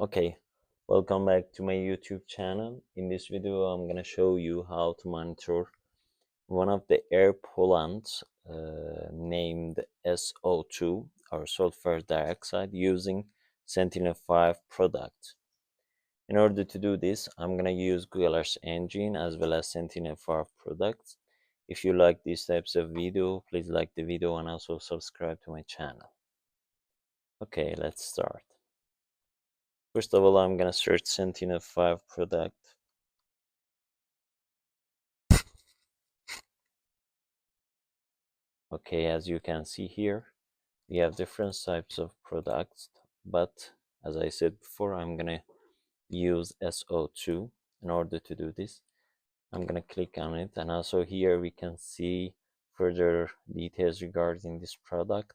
Okay, welcome back to my YouTube channel. In this video, I'm gonna show you how to monitor one of the air pollutants named SO2 or sulfur dioxide using Sentinel-5 product. In order to do this, I'm gonna use Google Earth Engine as well as Sentinel-5 products. If you like these types of video, please like the video and also subscribe to my channel. Okay, let's start. First of all, I'm gonna search Sentinel-5 product. Okay, as you can see here, we have different types of products, but as I said before, I'm gonna use SO2 in order to do this. I'm gonna click on it, and also here we can see further details regarding this product.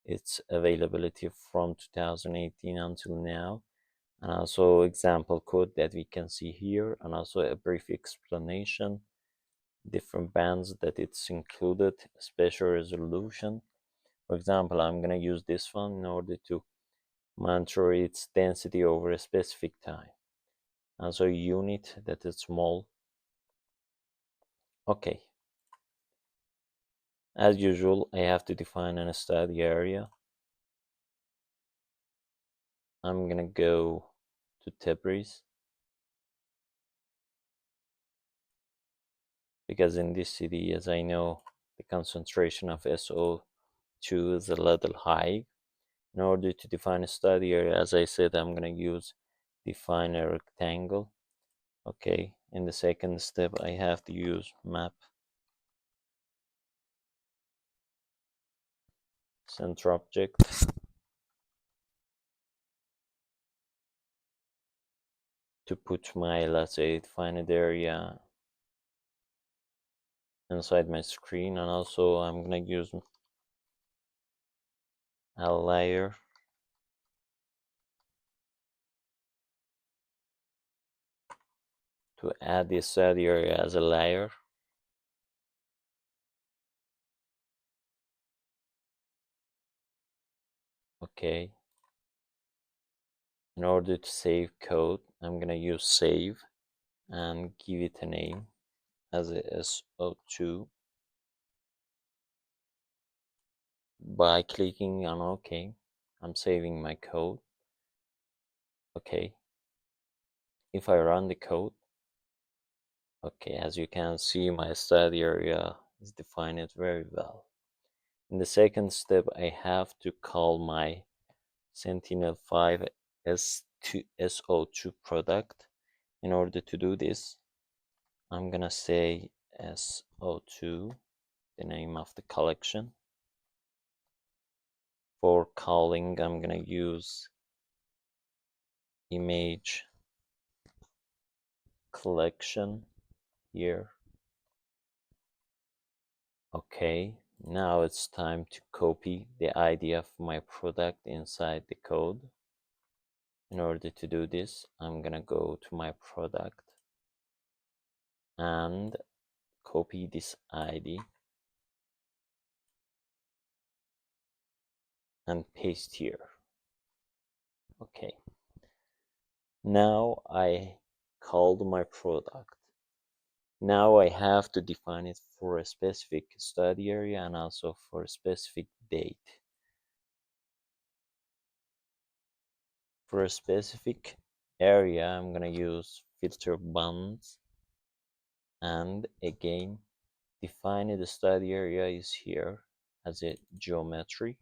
Its availability from 2018 until now, and also example code that we can see here, and also a brief explanation, different bands that it's included, special resolution. For example, I'm going to use this one in order to monitor its density over a specific time. Also unit that is small. Okay. As usual, I have to define a study area. I'm going to go to Tabriz, because in this city, as I know, the concentration of SO2 is a little high. In order to define a study area, as I said, I'm going to use define a rectangle. Okay, in the second step, I have to use map, center object, to put my, let's say, defined area inside my screen, and also I'm gonna use a layer to add this study area as a layer. Okay. In order to save code, I'm gonna use save and give it a name as a SO2 by clicking on OK. I'm saving my code. Okay. If I run the code, okay, as you can see, my study area is defined very well. In the second step, I have to call my Sentinel-5 SO2 product. In order to do this, I'm gonna say SO2, the name of the collection. For calling, I'm gonna use image collection here. Okay, now it's time to copy the ID of my product inside the code. In order to do this, I'm gonna go to my product and copy this ID and paste here. Okay, now I called my product. Now I have to define it for a specific study area and also for a specific date. For a specific area, I'm gonna use filter bonds, and again define the study area is here as a geometry.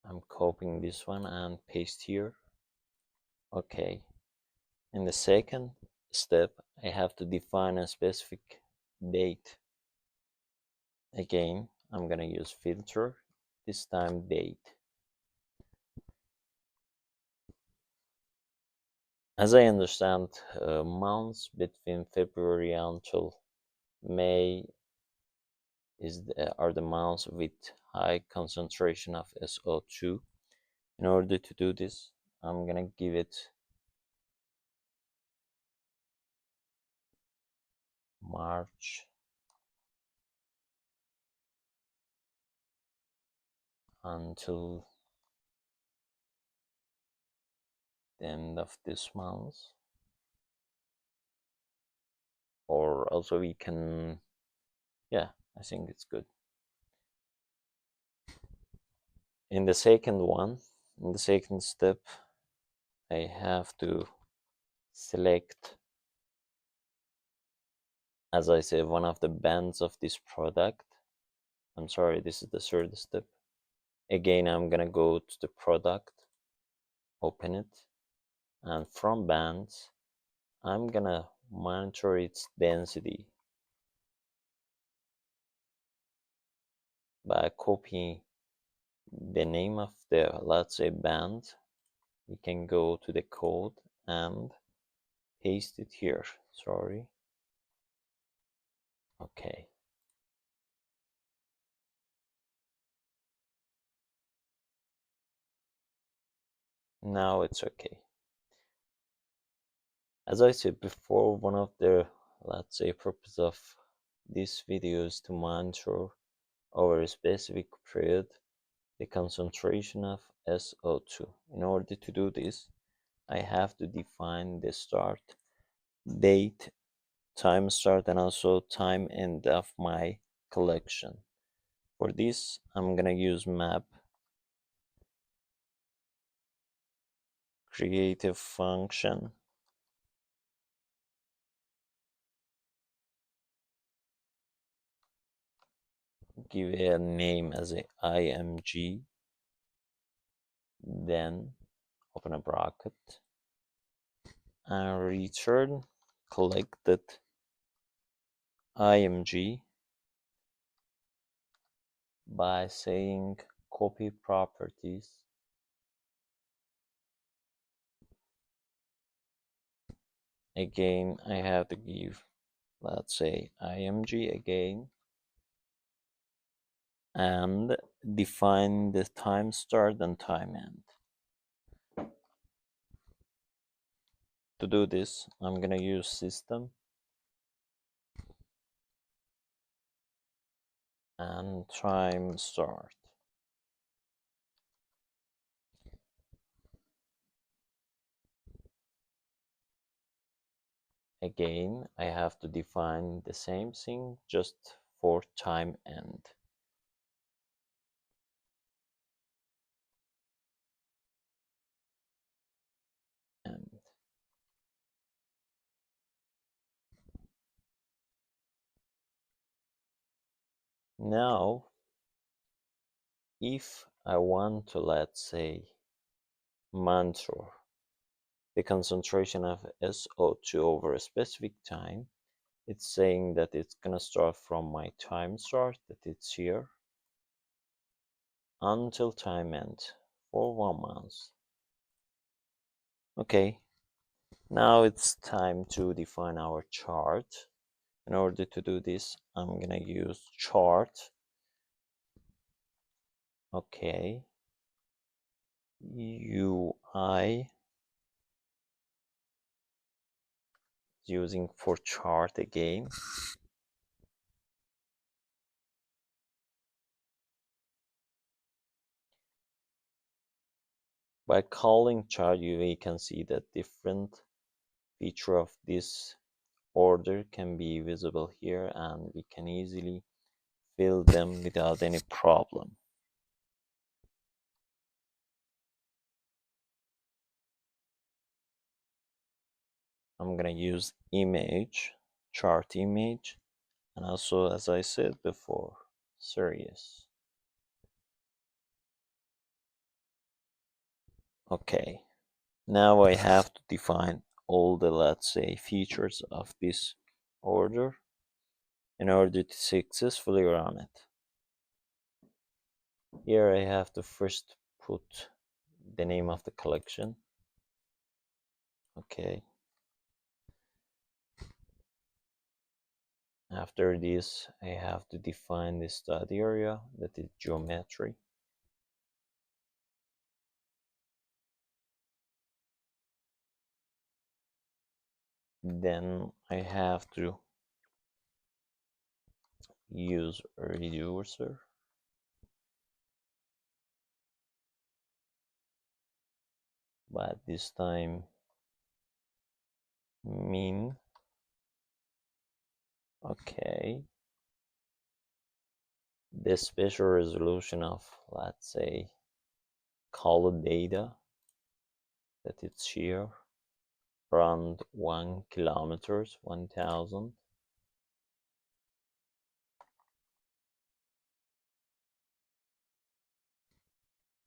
I'm copying this one and paste here. Okay, in the second step, I have to define a specific date. Again, I'm gonna use filter, this time date. As I understand, months between February until May are the months with high concentration of SO2. In order to do this, I'm gonna give it March until the end of this month, or also we can, yeah, I think it's good. In the second step, I have to select, as I said, one of the bands of this product. I'm sorry, this is the third step. Again, I'm gonna go to the product, open it, and from bands, I'm gonna monitor its density by copying the name of the, let's say, band. We can go to the code and paste it here. Sorry. Okay. Now it's okay. As I said before, one of the, let's say, purpose of this video is to monitor over a specific period the concentration of SO2. In order to do this, I have to define the start date, time start, and also time end of my collection. For this, I'm gonna use map, creative function, give it a name as a IMG, then open a bracket and return collected IMG by saying copy properties. Again, I have to give, let's say, IMG again, and define the time start and time end. To do this, I'm gonna use system and time start. Again, I have to define the same thing just for time end. And now, if I want to, let's say, monitor the concentration of SO2 over a specific time, it's saying that it's gonna start from my time start, that it's here, until time end for 1 month. Okay, now it's time to define our chart. In order to do this, I'm gonna use chart. Okay, UI, using for chart again. By calling chart, you can see that different feature of this order can be visible here, and we can easily fill them without any problem. I'm gonna use image, chart image, and also, as I said before, series. Okay, now I have to define all the, let's say, features of this order in order to successfully run it. Here I have to first put the name of the collection. Okay. After this, I have to define the study area, that is geometry. Then I have to use a reducer. but this time mean. Okay, the spatial resolution of, let's say, color data that it's here around 1 kilometers, 1000.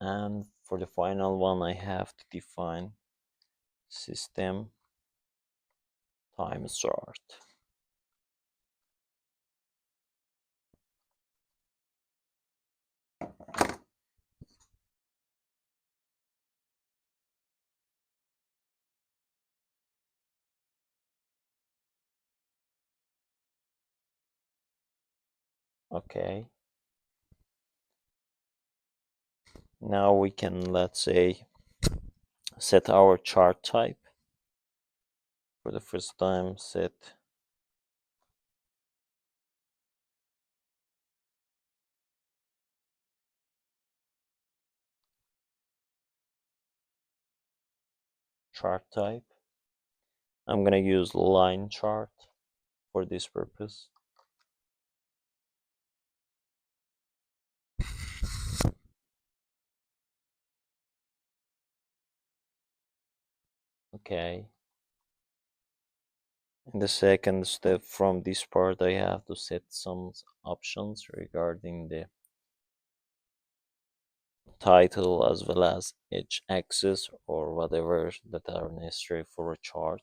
And for the final one, I have to define system time start. Okay, now we can, let's say, set our chart type. For the first time, set chart type. I'm gonna use line chart for this purpose. Okay. In the second step from this part, I have to set some options regarding the title as well as each axis or whatever that are necessary for a chart.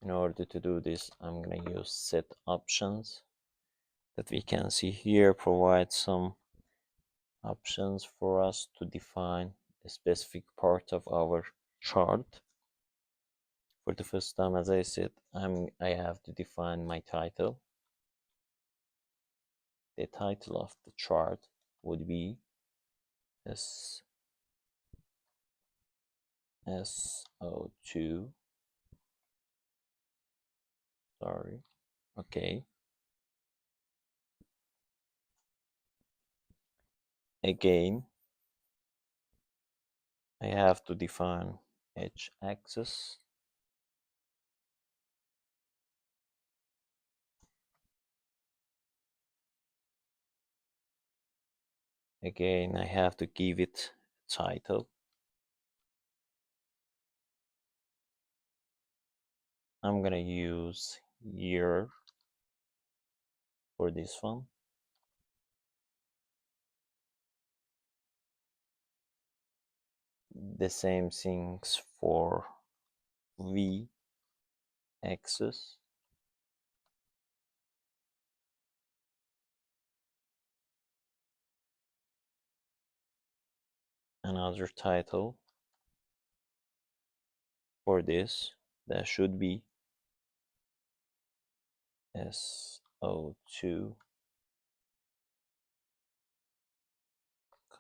In order to do this, I'm going to use set options that we can see here, provide some options for us to define a specific part of our chart. For the first time, as I said, I have to define my title. The title of the chart would be SO2. Sorry. Okay. Again, I have to define each axis. Again, I have to give it a title. I'm gonna use year for this one. The same things for V axis. Another title for this, that should be SO2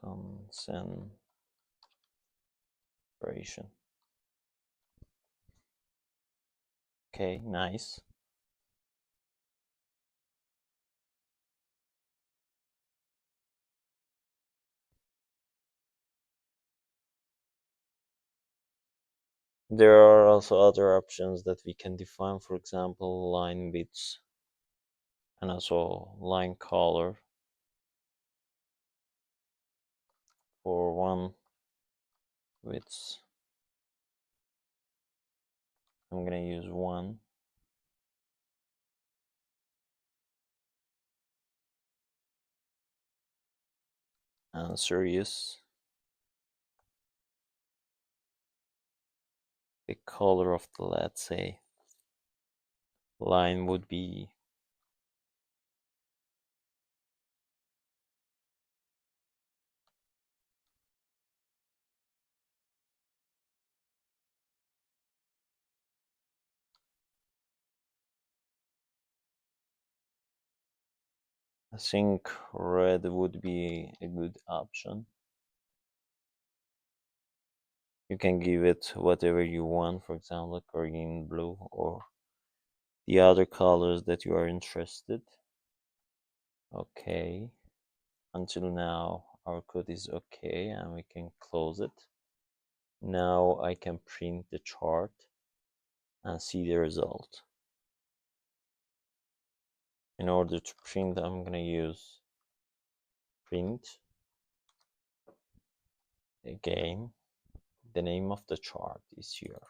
concentration. Okay, nice. There are also other options that we can define, for example, line width and also line color. For one width, I'm gonna use 1. Answer is the color of the, let's say, line would be I think red would be a good option. You can give it whatever you want, for example, green, blue, or the other colors that you are interested. Okay, until now our code is okay and we can close it. Now I can print the chart and see the result. In order to print, I'm gonna use print. Again, the name of the chart is here.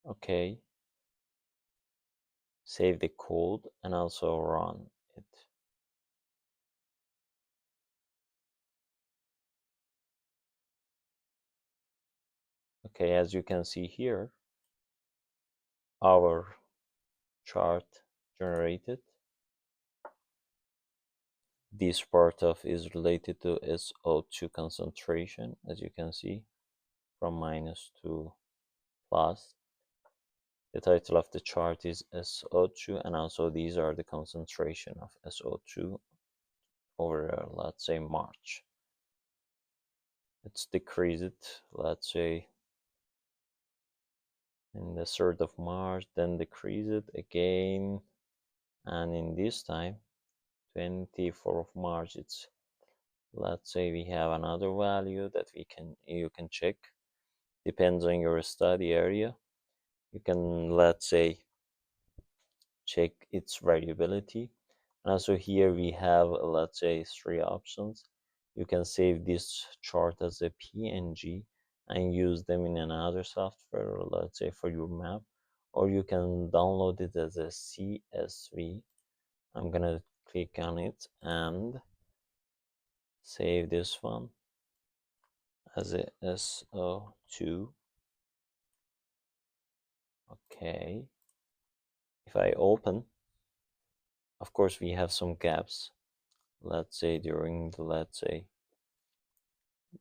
Okay, save the code and also run it. Okay, as you can see here, our chart generated. This part of is related to SO2 concentration, as you can see, from minus to plus. The title of the chart is SO2, and also these are the concentration of SO2 over, let's say, March. Let's decrease it, let's say, in the 3rd of March, then decrease it again, and in this time, 24th of March, it's, let's say, we have another value that you can check. Depends on your study area. You can, let's say, check its variability. And also here we have, let's say, 3 options. You can save this chart as a PNG and use them in another software, let's say for your map, or you can download it as a CSV. I'm gonna click on it and save this one as a SO2. Okay, if I open, of course we have some gaps, let's say during the, let's say,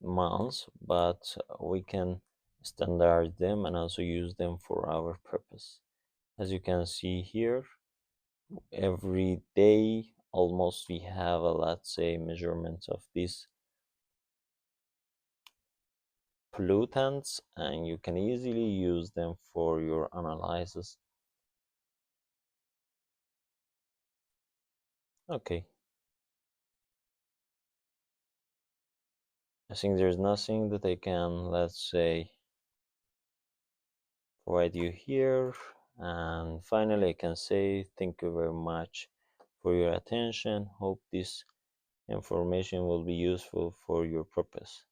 months, but we can standardize them and also use them for our purpose. As you can see here, every day almost we have a, let's say, measurement of these pollutants, and you can easily use them for your analysis. Okay, I think there's nothing that I can, let's say, provide you here. And finally, I can say thank you very much for your attention. Hope this information will be useful for your purpose.